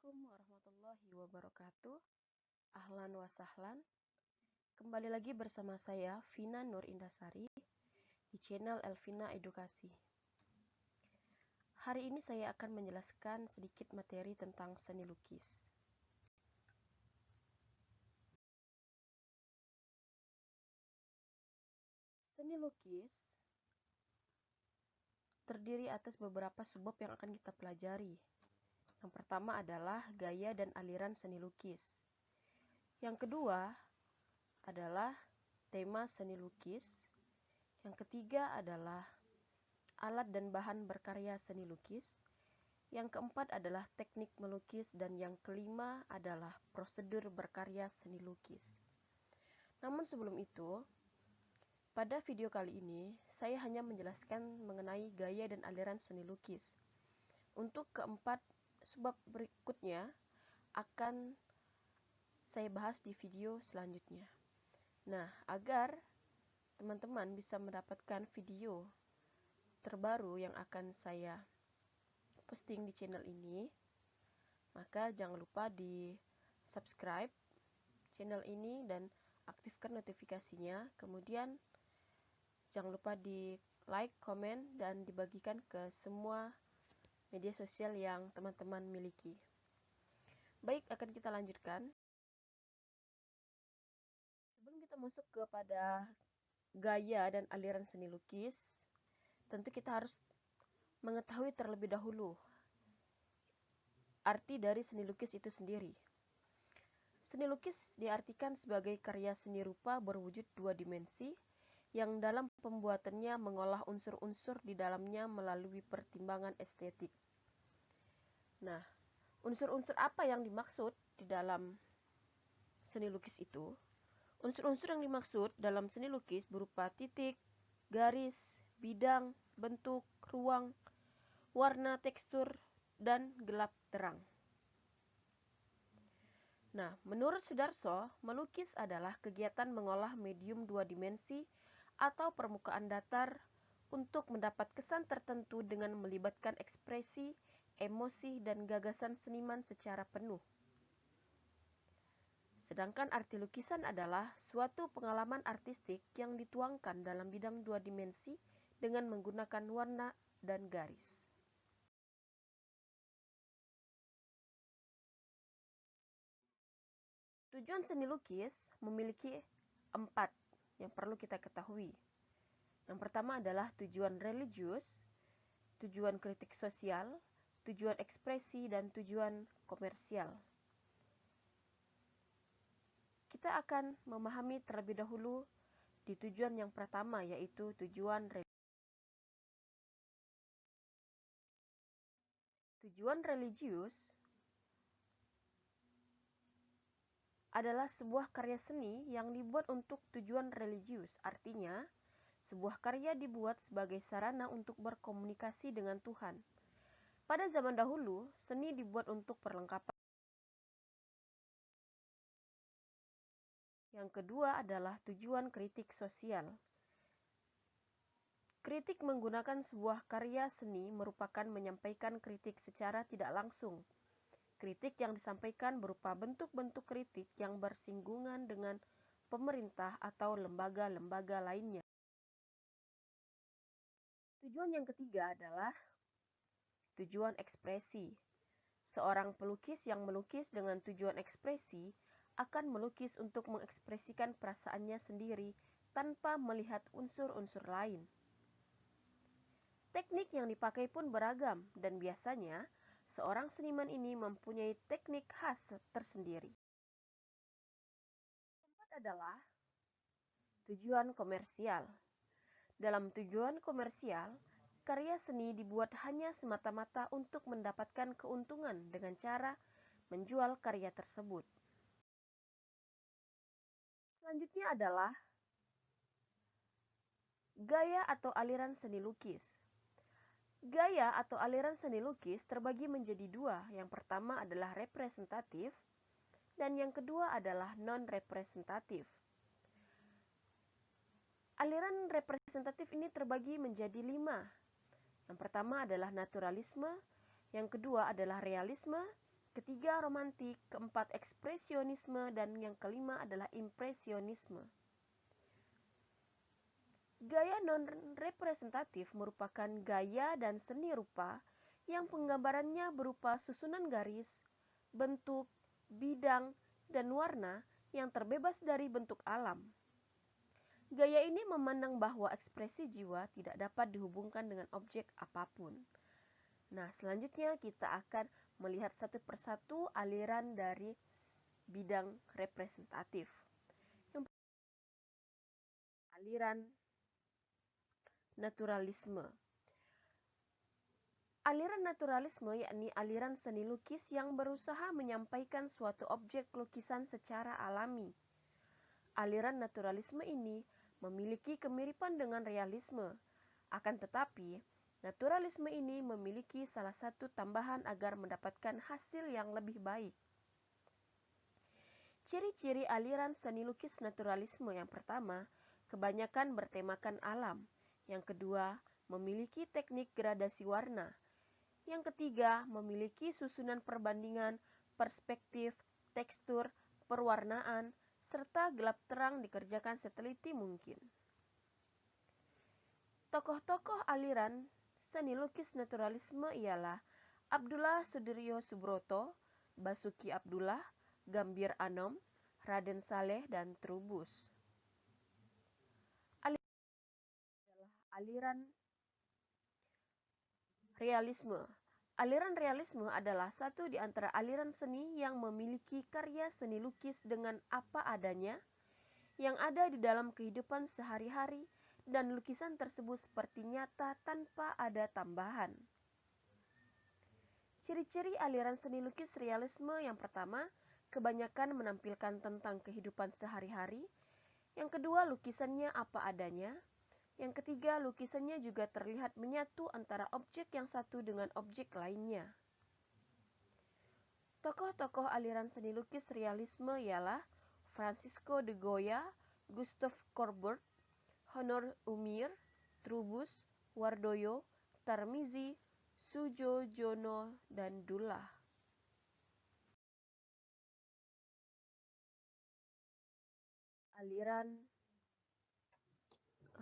Assalamualaikum warahmatullahi wabarakatuh. Ahlan wa sahlan. Kembali lagi bersama saya Vina Nur Indasari di channel Elvina Edukasi. Hari ini saya akan menjelaskan sedikit materi tentang seni lukis. Seni lukis terdiri atas beberapa subbab yang akan kita pelajari. Yang pertama adalah gaya dan aliran seni lukis. Yang kedua adalah tema seni lukis. Yang ketiga adalah alat dan bahan berkarya seni lukis. Yang keempat adalah teknik melukis dan yang kelima adalah prosedur berkarya seni lukis. Namun sebelum itu, pada video kali ini saya hanya menjelaskan mengenai gaya dan aliran seni lukis. Untuk keempat subbab berikutnya akan saya bahas di video selanjutnya. Nah, agar teman-teman bisa mendapatkan video terbaru yang akan saya posting di channel ini, maka jangan lupa di subscribe channel ini dan aktifkan notifikasinya. Kemudian jangan lupa di like, komen, dan dibagikan ke semua media sosial yang teman-teman miliki. Baik, akan kita lanjutkan. Sebelum kita masuk kepada gaya dan aliran seni lukis, tentu kita harus mengetahui terlebih dahulu arti dari seni lukis itu sendiri. Seni lukis diartikan sebagai karya seni rupa berwujud dua dimensi yang dalam pembuatannya mengolah unsur-unsur di dalamnya melalui pertimbangan estetik. Nah, unsur-unsur apa yang dimaksud di dalam seni lukis itu? Unsur-unsur yang dimaksud dalam seni lukis berupa titik, garis, bidang, bentuk, ruang, warna, tekstur, dan gelap terang. Nah, menurut Sudarso, melukis adalah kegiatan mengolah medium dua dimensi atau permukaan datar untuk mendapat kesan tertentu dengan melibatkan ekspresi, emosi, dan gagasan seniman secara penuh. Sedangkan arti lukisan adalah suatu pengalaman artistik yang dituangkan dalam bidang dua dimensi dengan menggunakan warna dan garis. Tujuan seni lukis memiliki 4 yang perlu kita ketahui. Yang pertama adalah tujuan religius, tujuan kritik sosial, tujuan ekspresi, dan tujuan komersial. Kita akan memahami terlebih dahulu di tujuan yang pertama, yaitu tujuan religius. Tujuan religius adalah sebuah karya seni yang dibuat untuk tujuan religius. Artinya, sebuah karya dibuat sebagai sarana untuk berkomunikasi dengan Tuhan. Pada zaman dahulu, seni dibuat untuk perlengkapan. Yang kedua adalah tujuan kritik sosial. Kritik menggunakan sebuah karya seni merupakan menyampaikan kritik secara tidak langsung. Kritik yang disampaikan berupa bentuk-bentuk kritik yang bersinggungan dengan pemerintah atau lembaga-lembaga lainnya. Tujuan yang ketiga adalah tujuan ekspresi. Seorang pelukis yang melukis dengan tujuan ekspresi akan melukis untuk mengekspresikan perasaannya sendiri tanpa melihat unsur-unsur lain. Teknik yang dipakai pun beragam dan biasanya seorang seniman ini mempunyai teknik khas tersendiri. Keempat adalah tujuan komersial. Dalam tujuan komersial, karya seni dibuat hanya semata-mata untuk mendapatkan keuntungan dengan cara menjual karya tersebut. Selanjutnya adalah gaya atau aliran seni lukis. Gaya atau aliran seni lukis terbagi menjadi dua. Yang pertama adalah representatif dan yang kedua adalah non-representatif. Aliran representatif ini terbagi menjadi 5. Yang pertama adalah naturalisme, yang kedua adalah realisme, ketiga romantik, keempat ekspresionisme, dan yang kelima adalah impresionisme. Gaya non-representatif merupakan gaya dan seni rupa yang penggambarannya berupa susunan garis, bentuk, bidang, dan warna yang terbebas dari bentuk alam. Gaya ini memandang bahwa ekspresi jiwa tidak dapat dihubungkan dengan objek apapun. Nah, selanjutnya kita akan melihat satu persatu aliran dari bidang representatif. Yang aliran naturalisme. Aliran naturalisme yakni aliran seni lukis yang berusaha menyampaikan suatu objek lukisan secara alami. Aliran naturalisme ini memiliki kemiripan dengan realisme. Akan tetapi, naturalisme ini memiliki salah satu tambahan agar mendapatkan hasil yang lebih baik. Ciri-ciri aliran seni lukis naturalisme yang pertama, kebanyakan bertemakan alam. Yang kedua, memiliki teknik gradasi warna. Yang ketiga, memiliki susunan perbandingan, perspektif, tekstur, perwarnaan, serta gelap terang dikerjakan seteliti mungkin. Tokoh-tokoh aliran seni lukis naturalisme ialah Abdullah Sudiryo Subroto, Basuki Abdullah, Gambir Anom, Raden Saleh, dan Trubus. Aliran realisme. Aliran realisme adalah satu di antara aliran seni yang memiliki karya seni lukis dengan apa adanya yang ada di dalam kehidupan sehari-hari dan lukisan tersebut seperti nyata tanpa ada tambahan. Ciri-ciri aliran seni lukis realisme yang pertama, kebanyakan menampilkan tentang kehidupan sehari-hari. Yang kedua, lukisannya apa adanya. Yang ketiga, lukisannya juga terlihat menyatu antara objek yang satu dengan objek lainnya. Tokoh-tokoh aliran seni lukis realisme ialah Francisco de Goya, Gustave Courbet, Honor Umir, Trubus, Wardoyo, Tarmizi, Sujojono, dan Dullah. Aliran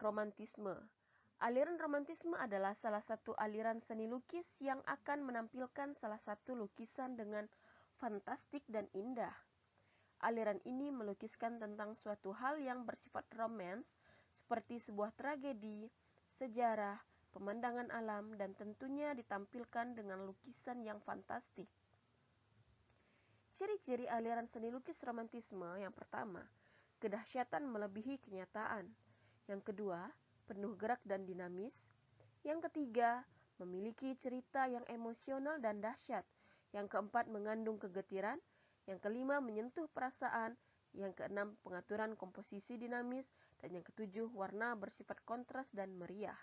romantisme. Aliran romantisme adalah salah satu aliran seni lukis yang akan menampilkan salah satu lukisan dengan fantastik dan indah. Aliran ini melukiskan tentang suatu hal yang bersifat romans, seperti sebuah tragedi, sejarah, pemandangan alam, dan tentunya ditampilkan dengan lukisan yang fantastik. Ciri-ciri aliran seni lukis romantisme yang pertama, kedahsyatan melebihi kenyataan. Yang kedua, penuh gerak dan dinamis. Yang ketiga, memiliki cerita yang emosional dan dahsyat. Yang keempat, mengandung kegetiran. Yang kelima, menyentuh perasaan. Yang keenam, pengaturan komposisi dinamis. Dan yang ketujuh, warna bersifat kontras dan meriah.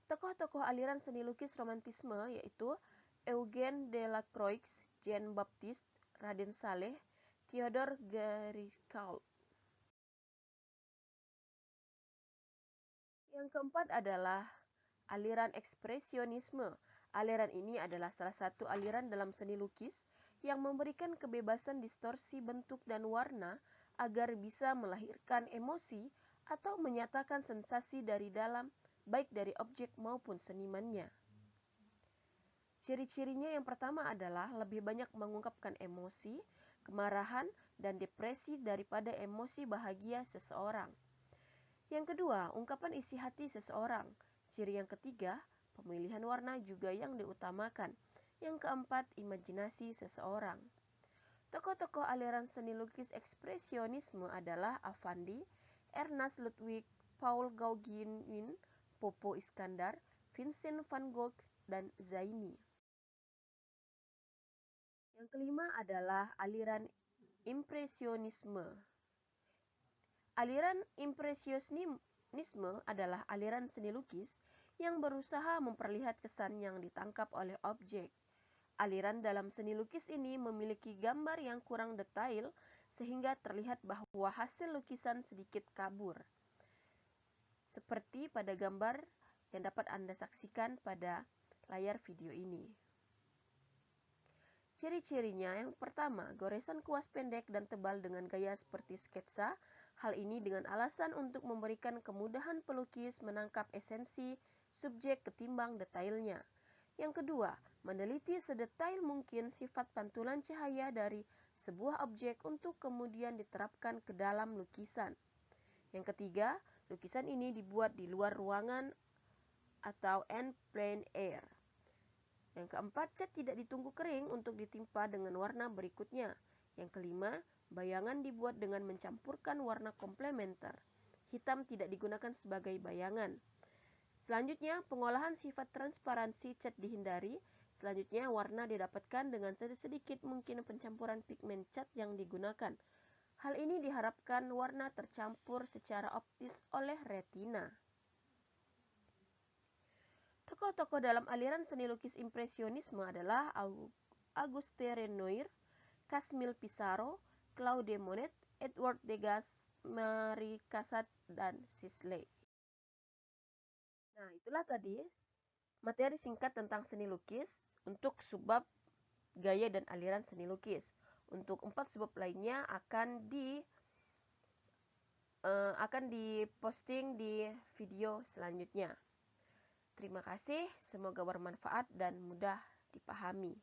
Tokoh-tokoh aliran seni lukis romantisme yaitu Eugène Delacroix, Jean-Baptiste, Raden Saleh, Theodore Géricault. Yang keempat adalah aliran ekspresionisme. Aliran ini adalah salah satu aliran dalam seni lukis yang memberikan kebebasan distorsi bentuk dan warna agar bisa melahirkan emosi atau menyatakan sensasi dari dalam, baik dari objek maupun senimannya. Ciri-cirinya yang pertama adalah lebih banyak mengungkapkan emosi, kemarahan, dan depresi daripada emosi bahagia seseorang. Yang kedua, ungkapan isi hati seseorang. Ciri yang ketiga, pemilihan warna juga yang diutamakan. Yang keempat, imajinasi seseorang. Tokoh-tokoh aliran seni lukis ekspresionisme adalah Affandi, Ernest Ludwig, Paul Gauguin, Popo Iskandar, Vincent van Gogh, dan Zaini. Yang kelima adalah aliran impresionisme. Aliran impresionisme adalah aliran seni lukis yang berusaha memperlihat kesan yang ditangkap oleh objek. Aliran dalam seni lukis ini memiliki gambar yang kurang detail sehingga terlihat bahwa hasil lukisan sedikit kabur. Seperti pada gambar yang dapat Anda saksikan pada layar video ini. Ciri-cirinya yang pertama, goresan kuas pendek dan tebal dengan gaya seperti sketsa. Hal ini dengan alasan untuk memberikan kemudahan pelukis menangkap esensi subjek ketimbang detailnya. Yang kedua, meneliti sedetail mungkin sifat pantulan cahaya dari sebuah objek untuk kemudian diterapkan ke dalam lukisan. Yang ketiga, lukisan ini dibuat di luar ruangan atau en plein air. Yang keempat, cat tidak ditunggu kering untuk ditimpa dengan warna berikutnya. Yang kelima, bayangan dibuat dengan mencampurkan warna komplementer. Hitam tidak digunakan sebagai bayangan. Selanjutnya, pengolahan sifat transparansi cat dihindari. Selanjutnya, warna didapatkan dengan sedikit mungkin pencampuran pigmen cat yang digunakan. Hal ini diharapkan warna tercampur secara optis oleh retina. Tokoh-tokoh dalam aliran seni lukis impresionisme adalah Auguste Renoir, Camille Pissarro, Claude Monet, Edward Degas, Marie Cassatt, dan Sisley. Nah, itulah tadi materi singkat tentang seni lukis untuk subbab gaya dan aliran seni lukis. Untuk 4 subbab lainnya akan diposting di video selanjutnya. Terima kasih, semoga bermanfaat dan mudah dipahami.